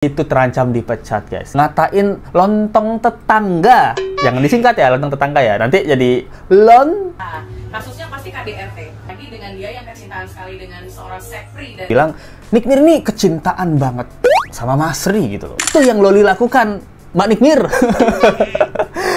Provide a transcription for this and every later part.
Itu terancam dipecat, guys. Ngatain lontong tetangga. Jangan disingkat ya, lontong tetangga ya. Nanti jadi Nah, kasusnya pasti KDRT. Lagi dengan dia yang kecintaan sekali dengan seorang Sepri dan bilang, Nikmir ini kecintaan banget sama Masri gitu loh. Itu yang Loli lakukan, Mbak Nikmir.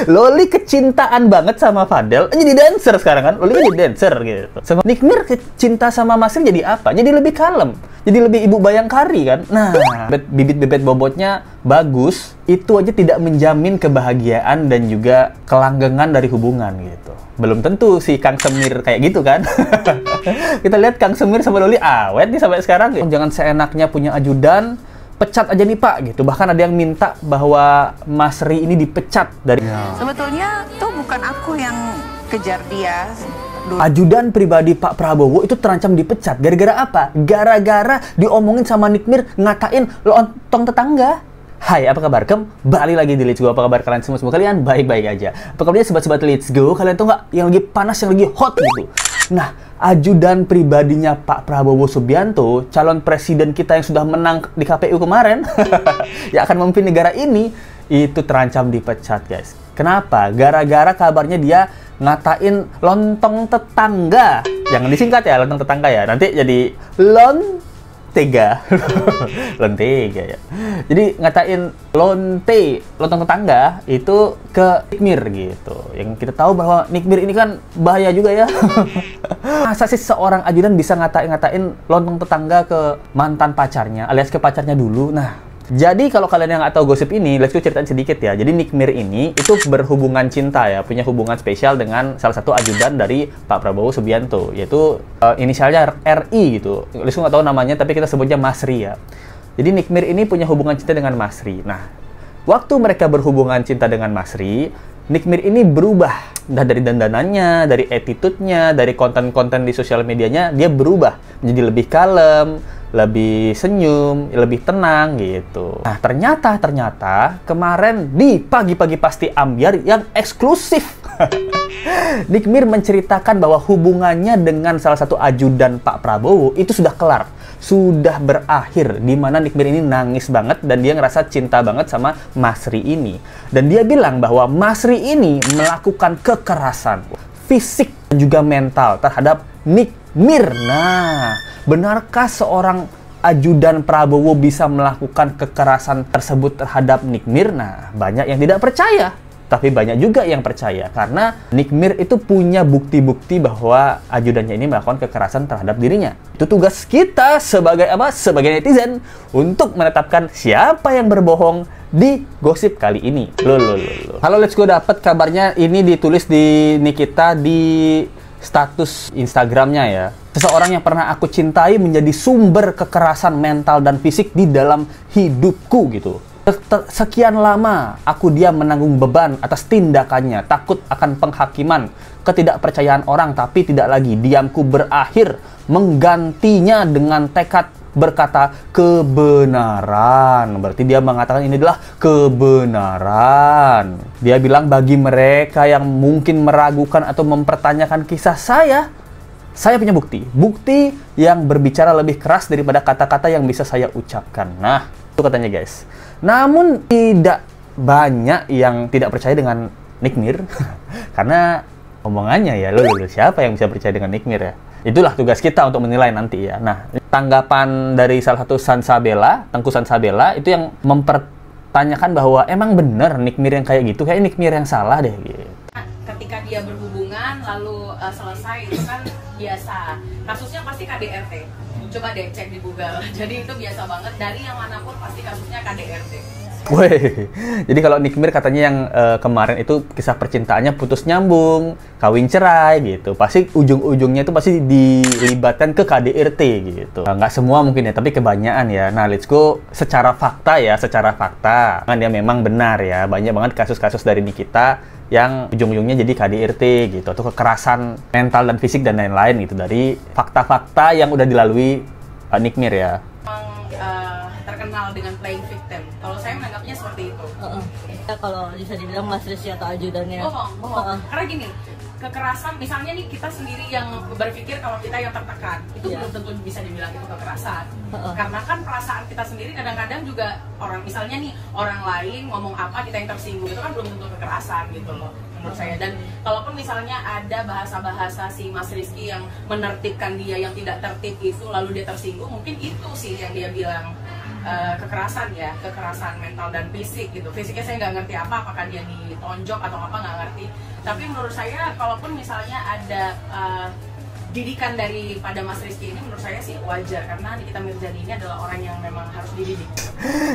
Loli kecintaan banget sama Fadel, jadi dancer sekarang kan. Loli kan jadi dancer gitu. Sama Nikmir cinta sama Masri jadi apa? Jadi lebih kalem. Jadi lebih ibu bayangkari kan. Nah, bibit-bibit bobotnya bagus, itu aja tidak menjamin kebahagiaan dan juga kelanggengan dari hubungan gitu. Belum tentu si Kang Semir kayak gitu kan. Kita lihat Kang Semir sama Loli awet nih sampai sekarang. Jangan seenaknya punya ajudan, pecat aja nih Pak gitu. Bahkan ada yang minta bahwa Masri ini dipecat dari Sebetulnya tuh bukan aku yang kejar dia. ajudan pribadi Pak Prabowo itu terancam dipecat. Gara-gara apa? Gara-gara diomongin sama Nikmir ngatain lontong tetangga. Hai, apa kabar? Kembali lagi di Let's Go. Apa kabar kalian semua? Semoga kalian baik-baik aja. Apa kabarnya sobat-sobat Let's Go? Kalian tuh nggak yang lagi panas, yang lagi hot gitu. Nah, ajudan pribadinya Pak Prabowo Subianto, calon presiden kita yang sudah menang di KPU kemarin, yang akan memimpin negara ini, itu terancam dipecat, guys. Kenapa? Gara-gara kabarnya dia ngatain lontong tetangga. Jangan disingkat ya, lontong tetangga ya. Nanti jadi lontega. Lontega ya. Jadi ngatain lontong tetangga itu ke Nikmir gitu. Yang kita tahu bahwa Nikmir ini kan bahaya juga ya. Masa sih seorang ajudan bisa ngatain lontong tetangga ke mantan pacarnya, alias ke pacarnya dulu. Nah, jadi kalau kalian yang nggak tahu gosip ini, let's go ceritain sedikit ya. Jadi Nikmir ini itu berhubungan cinta ya, punya hubungan spesial dengan salah satu ajudan dari Pak Prabowo Subianto, yaitu inisialnya RI gitu. Let's go nggak tahu namanya, tapi kita sebutnya Masri ya. Jadi Nikmir ini punya hubungan cinta dengan Masri. Nah, waktu mereka berhubungan cinta dengan Masri, Nikmir ini berubah. Nah, dari dandanannya, dari attitude-nya, dari konten-konten di sosial medianya, dia berubah menjadi lebih kalem, lebih senyum, lebih tenang gitu. Nah, ternyata kemarin di Pagi-Pagi Pasti Ambyar yang eksklusif, Nikmir menceritakan bahwa hubungannya dengan salah satu ajudan Pak Prabowo itu sudah kelar, sudah berakhir, di mana Nikmir ini nangis banget dan dia ngerasa cinta banget sama Masri ini. Dan dia bilang bahwa Masri ini melakukan kekerasan fisik dan juga mental terhadap Nikmir. Nah, benarkah seorang ajudan Prabowo bisa melakukan kekerasan tersebut terhadap Nikmir? Nah, banyak yang tidak percaya. Tapi banyak juga yang percaya, karena Nikmir itu punya bukti-bukti bahwa ajudannya ini melakukan kekerasan terhadap dirinya. Itu tugas kita sebagai apa? Sebagai netizen untuk menetapkan siapa yang berbohong di gosip kali ini. Loh. Halo Let's Go, dapat kabarnya ini ditulis di Nikita di status Instagramnya ya. Seseorang yang pernah aku cintai menjadi sumber kekerasan mental dan fisik di dalam hidupku gitu. Sekian lama aku diam menanggung beban atas tindakannya, takut akan penghakiman, ketidakpercayaan orang, tapi tidak lagi. Diamku berakhir, menggantinya dengan tekad berkata kebenaran. Berarti dia mengatakan ini adalah kebenaran. Dia bilang bagi mereka yang mungkin meragukan atau mempertanyakan kisah saya punya bukti yang berbicara lebih keras daripada kata-kata yang bisa saya ucapkan. Nah, itu katanya guys. Namun tidak banyak yang tidak percaya dengan Nikmir karena omongannya ya, loh, siapa yang bisa percaya dengan Nikmir ya? Itulah tugas kita untuk menilai nanti ya. Nah, tanggapan dari salah satu Tengku Sansabella itu yang mempertanyakan bahwa emang bener Nikmir yang kayak gitu, kayak Nikmir yang salah deh gitu. ketika dia berhubungan lalu selesai itu kan biasa. Kasusnya pasti KDRT. Coba deh cek di Google. Jadi itu biasa banget, dari yang manapun pasti kasusnya KDRT. Wih, jadi kalau Nikmir katanya yang kemarin itu kisah percintaannya putus nyambung, kawin cerai gitu. Pasti ujung-ujungnya itu pasti dilibatkan ke KDRT gitu. Nggak semua mungkin ya, tapi kebanyakan ya. Nah, let's go secara fakta ya, secara fakta. Kan dia memang benar ya, banyak banget kasus-kasus dari Nikita yang ujung-ujungnya jadi KDRT gitu, atau kekerasan mental dan fisik dan lain-lain gitu, dari fakta-fakta yang udah dilalui Nikmir ya. Terkenal dengan playing victim. Kalau saya menganggapnya seperti itu. Ya, kalau bisa dibilang Mas Rizky atau ajudannya. Bohong. Karena gini, kekerasan, misalnya nih kita sendiri yang berpikir kalau kita yang tertekan, itu belum tentu bisa dibilang itu kekerasan. Karena kan perasaan kita sendiri kadang-kadang juga orang, misalnya nih orang lain ngomong apa kita yang tersinggung, itu kan belum tentu kekerasan gitu loh menurut saya. Dan kalaupun misalnya ada bahasa-bahasa si Mas Rizky yang menertibkan dia yang tidak tertib itu, lalu dia tersinggung, mungkin itu sih yang dia bilang kekerasan ya, kekerasan mental dan fisik gitu. Fisiknya saya nggak ngerti apakah dia ditonjok atau apa, nggak ngerti. Tapi menurut saya kalaupun misalnya ada didikan daripada Mas Rizky ini, menurut saya sih wajar, karena Nikita Mirzani ini adalah orang yang memang harus dididik.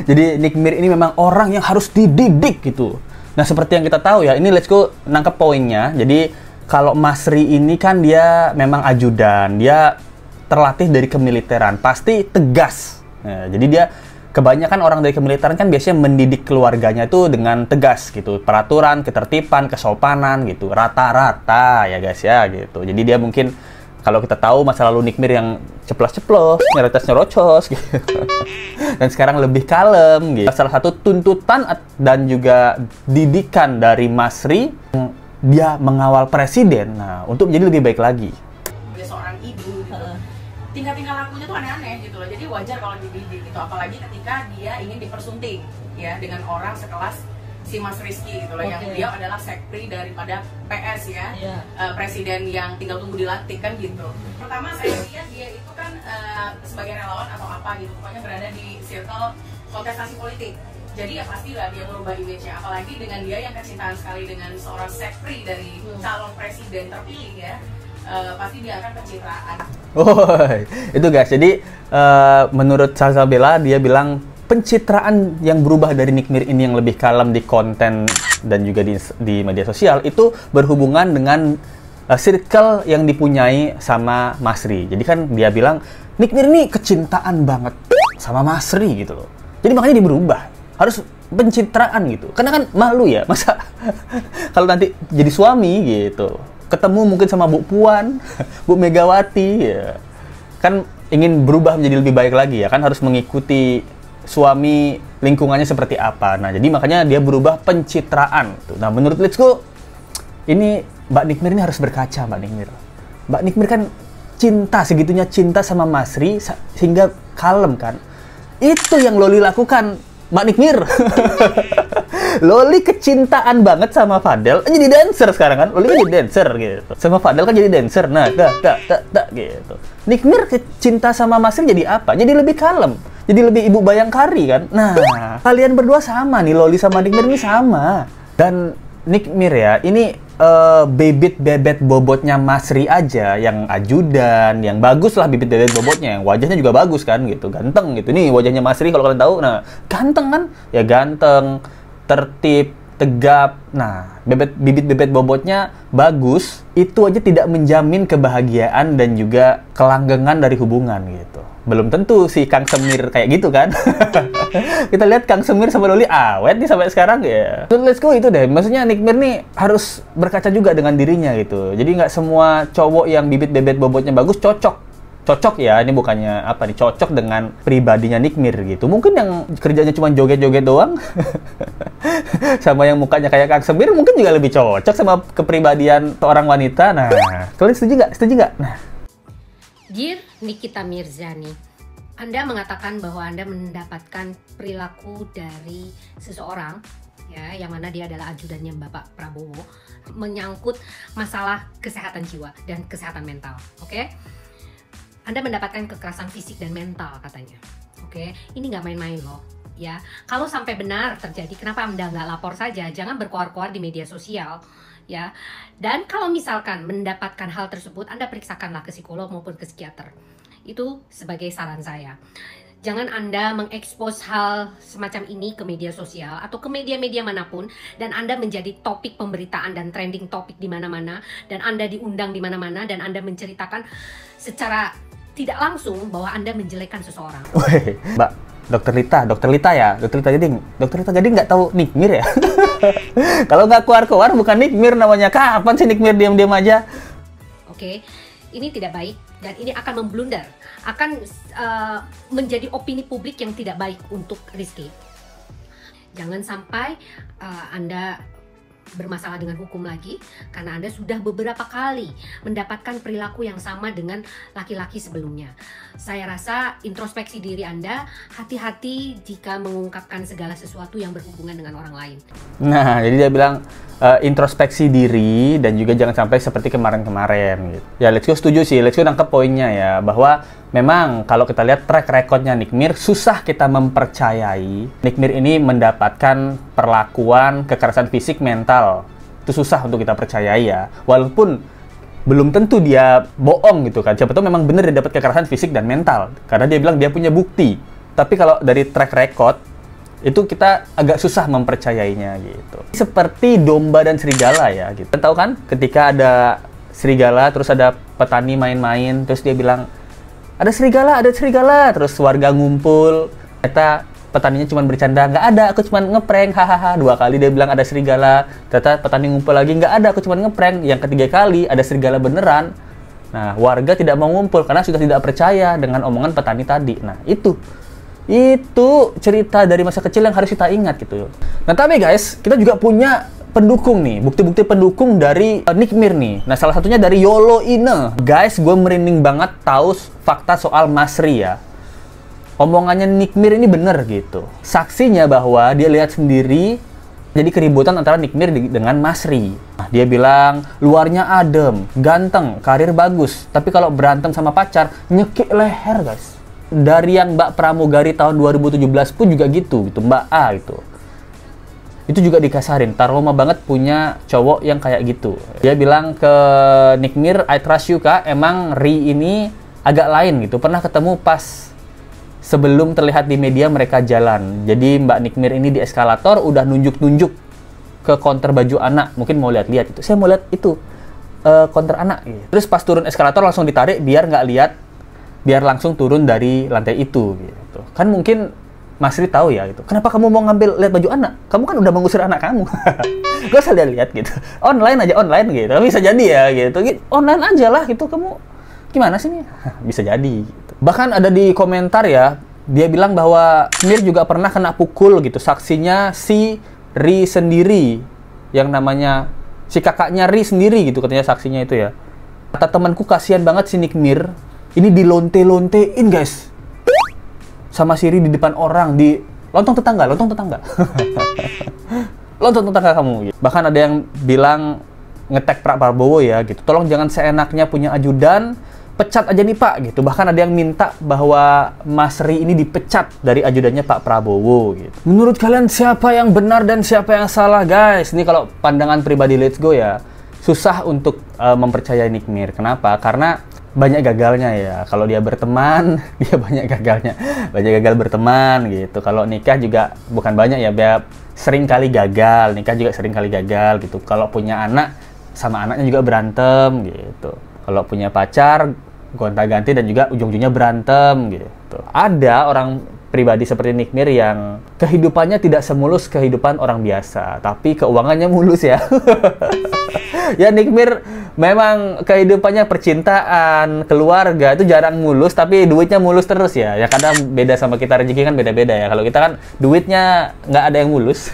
Jadi Nikmir ini memang orang yang harus dididik gitu. Nah seperti yang kita tahu ya, ini let's go nangkep poinnya. Jadi kalau Masri ini kan dia memang ajudan, dia terlatih dari kemiliteran, pasti tegas. Nah, jadi dia kebanyakan orang dari kemiliteran kan biasanya mendidik keluarganya itu dengan tegas gitu, peraturan, ketertiban, kesopanan gitu, rata-rata ya guys ya gitu. Jadi dia mungkin kalau kita tahu masa lalu Nikmir yang ceplos-ceplos, nyerocos gitu. Dan sekarang lebih kalem gitu. Salah satu tuntutan dan juga didikan dari Masri, dia mengawal presiden. Nah, untuk menjadi lebih baik lagi. Dia seorang ibu gitu. Tingkah-tingkah lakunya tuh aneh-aneh gitu loh. Jadi wajar kalau dididik gitu, apalagi ketika dia ingin dipersunting ya dengan orang sekelas si Mas Rizky gitu loh, yang dia adalah sekpri daripada PS ya, presiden yang tinggal tunggu dilantik kan gitu. Pertama saya lihat dia itu kan sebagai relawan atau apa gitu, pokoknya berada di circle kontestasi politik. Jadi ya pastilah dia merubah image-nya, apalagi dengan dia yang kecintaan sekali dengan seorang sekpri dari calon presiden terpilih ya. Pasti dia akan pencitraan. Itu guys. Jadi menurut Salsabella dia bilang pencitraan yang berubah dari Nikmir ini yang lebih kalem di konten dan juga di media sosial itu berhubungan dengan circle yang dipunyai sama Masri. Jadi kan dia bilang Nikmir ini kecintaan banget sama Masri gitu loh. Jadi makanya dia berubah. Harus pencitraan gitu. Karena kan malu ya, masa kalau nanti jadi suami gitu. Ketemu mungkin sama Bu Puan, Bu Megawati, ya. Kan ingin berubah menjadi lebih baik lagi ya, kan harus mengikuti suami lingkungannya seperti apa. Nah, jadi makanya dia berubah pencitraan. Nah, menurut Let's Go, ini Mbak Nikmir ini harus berkaca, Mbak Nikmir. Mbak Nikmir kan segitunya cinta sama Masri, sehingga kalem kan. Itu yang Loli lakukan, Mbak Nikmir. Loli kecintaan banget sama Fadel, jadi dancer sekarang kan. Loli kan jadi dancer gitu. Sama Fadel kan jadi dancer. Nah, gitu. Nikmir cinta sama Masri jadi apa? Jadi lebih kalem. Jadi lebih ibu bayangkari kan. Nah, kalian berdua sama nih, Loli sama Nikmir ini sama. Dan Nikmir ya, ini bibit bebet bobotnya Masri aja yang ajudan, yang bagus lah bibit bebet bobotnya, yang wajahnya juga bagus kan gitu, ganteng gitu. Nih wajahnya Masri kalau kalian tahu, nah ganteng kan? Ya ganteng, tertib, tegap. Nah, bibit bebet bobotnya bagus, itu aja tidak menjamin kebahagiaan dan juga kelanggengan dari hubungan gitu. Belum tentu si Kang Semir kayak gitu kan. Kita lihat Kang Semir sama Loli awet nih sampai sekarang ya. So, let's go itu deh. Maksudnya Nikmir nih harus berkaca juga dengan dirinya gitu. Jadi nggak semua cowok yang bibit bebet bobotnya bagus cocok ya, ini bukannya apa nih, cocok dengan pribadinya Nikmir gitu. Mungkin yang kerjanya cuma joget-joget doang sama yang mukanya kayak Kang Semir mungkin juga lebih cocok sama kepribadian seorang wanita. Nah, kalian setuju nggak? Setuju nggak? Nah, Dear Nikita Mirzani, Anda mengatakan bahwa Anda mendapatkan perilaku dari seseorang ya, yang mana dia adalah ajudannya Bapak Prabowo, menyangkut masalah kesehatan jiwa dan kesehatan mental. Oke? Anda mendapatkan kekerasan fisik dan mental katanya. Oke? Ini nggak main-main loh. Ya, kalau sampai benar terjadi, kenapa Anda nggak lapor saja? Jangan berkoar-koar di media sosial. Ya, dan kalau misalkan mendapatkan hal tersebut, Anda periksakanlah ke psikolog maupun ke psikiater. Itu sebagai saran saya. Jangan Anda mengekspos hal semacam ini ke media sosial atau ke media-media manapun, dan Anda menjadi topik pemberitaan dan trending topik di mana-mana, dan Anda diundang di mana-mana, dan Anda menceritakan secara tidak langsung bahwa Anda menjelekkan seseorang. Woi, Mbak, Dokter Lita ya, Dokter Lita Gading nggak tahu Nikmir ya? Kalau nggak keluar bukan Nikmir namanya. Kapan sih Nikmir diam-diam aja? Oke, ini tidak baik dan ini akan memblunder, akan menjadi opini publik yang tidak baik untuk Rizky. Jangan sampai Anda bermasalah dengan hukum lagi karena Anda sudah beberapa kali mendapatkan perilaku yang sama dengan laki-laki sebelumnya. Saya rasa introspeksi diri Anda, hati-hati jika mengungkapkan segala sesuatu yang berhubungan dengan orang lain. Nah, jadi dia bilang introspeksi diri dan juga jangan sampai seperti kemarin-kemarin gitu. Ya, Let's Go setuju sih, Let's Go nangkep poinnya ya, bahwa memang kalau kita lihat track recordnya Nick Mir, susah kita mempercayai Nick Mir ini mendapatkan perlakuan kekerasan fisik mental. Itu susah untuk kita percayai ya, walaupun belum tentu dia bohong gitu kan. Siapa tahu memang benar dia dapat kekerasan fisik dan mental, karena dia bilang dia punya bukti. Tapi kalau dari track record, itu kita agak susah mempercayainya gitu. Seperti domba dan serigala ya gitu. Tahu kan ketika ada serigala terus ada petani main-main terus dia bilang ada serigala, terus warga ngumpul, ternyata petaninya cuma bercanda, nggak ada, aku cuma ngeprank, hahaha. 2 kali dia bilang ada serigala, ternyata petani ngumpul lagi, nggak ada, aku cuma ngeprank. Yang ketiga kali ada serigala beneran. Nah, warga tidak mau ngumpul karena sudah tidak percaya dengan omongan petani tadi. Nah, itu cerita dari masa kecil yang harus kita ingat gitu. Nah, tapi guys, kita juga punya pendukung nih, bukti-bukti pendukung dari Nick Mir nih. Nah, salah satunya dari Yolo Ine. Guys, gue merinding banget tahu fakta soal Masri ya. Omongannya Nick Mir ini bener gitu. Saksinya bahwa dia lihat sendiri jadi keributan antara Nick Mir dengan Masri. Nah, dia bilang luarnya adem, ganteng, karir bagus, tapi kalau berantem sama pacar nyekik leher guys. Dari yang Mbak Pramugari tahun 2017 pun juga gitu Mbak A gitu. Itu juga dikasarin, trauma banget punya cowok yang kayak gitu. Dia bilang ke Nick Mir, I trust you kak, emang Ri ini agak lain gitu. Pernah ketemu pas sebelum terlihat di media mereka jalan. Jadi Mbak Nick Mir ini di eskalator udah nunjuk-nunjuk ke counter baju anak. Mungkin mau lihat-lihat itu. Saya mau lihat itu, counter anak gitu. Terus pas turun eskalator langsung ditarik biar nggak lihat, biar langsung turun dari lantai itu gitu. Kan mungkin Masri tahu ya gitu. Kenapa kamu mau ngambil lihat baju anak? Kamu kan udah mengusir anak kamu. Gak usah lihat gitu. Online aja online gitu. Bisa jadi ya gitu. Online aja lah gitu. Kamu gimana sih nih? Bisa jadi gitu. Bahkan ada di komentar ya, dia bilang bahwa Mir juga pernah kena pukul gitu. Saksinya si Ri sendiri, yang namanya si kakaknya Ri sendiri gitu katanya saksinya itu ya. Kata temanku kasihan banget si Nick Mir. Ini dilonte-lontein guys sama Siri di depan orang, di lontong tetangga lontong tetangga kamu gitu. Bahkan ada yang bilang nge-tag Pak Prabowo ya gitu, tolong jangan seenaknya punya ajudan, pecat aja nih Pak gitu. Bahkan ada yang minta bahwa Mas Ri ini dipecat dari ajudannya Pak Prabowo gitu. Menurut kalian siapa yang benar dan siapa yang salah guys? Ini kalau pandangan pribadi Let's Go ya, susah untuk mempercayai Nick Mir. Kenapa? Karena banyak gagalnya ya. Kalau dia berteman, dia banyak gagalnya. Banyak gagal berteman gitu. Kalau nikah juga bukan banyak ya, sering kali gagal. Nikah juga sering kali gagal gitu. Kalau punya anak, sama anaknya juga berantem gitu. Kalau punya pacar, gonta-ganti dan juga ujung-ujungnya berantem gitu. Ada orang pribadi seperti Nick Mir yang kehidupannya tidak semulus kehidupan orang biasa, tapi keuangannya mulus ya. Ya Nick Mir memang kehidupannya percintaan, keluarga itu jarang mulus, tapi duitnya mulus terus ya. Ya kadang beda sama kita, rezeki kan beda-beda ya. Kalau kita kan duitnya nggak ada yang mulus,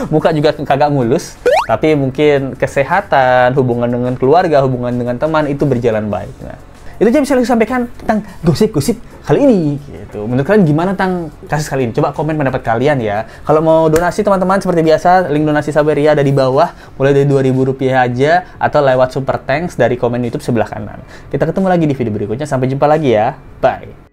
muka juga kagak mulus, tapi mungkin kesehatan, hubungan dengan keluarga, hubungan dengan teman itu berjalan baik. Nah, itu aja bisa saya sampaikan tentang gosip-gosip kali ini gitu. Menurut kalian gimana tentang kasus kali ini? Coba komen pendapat kalian ya. Kalau mau donasi teman-teman seperti biasa, link donasi Saweria ada di bawah, mulai dari Rp2.000 aja atau lewat super thanks dari komen YouTube sebelah kanan. Kita ketemu lagi di video berikutnya, sampai jumpa lagi ya. Bye.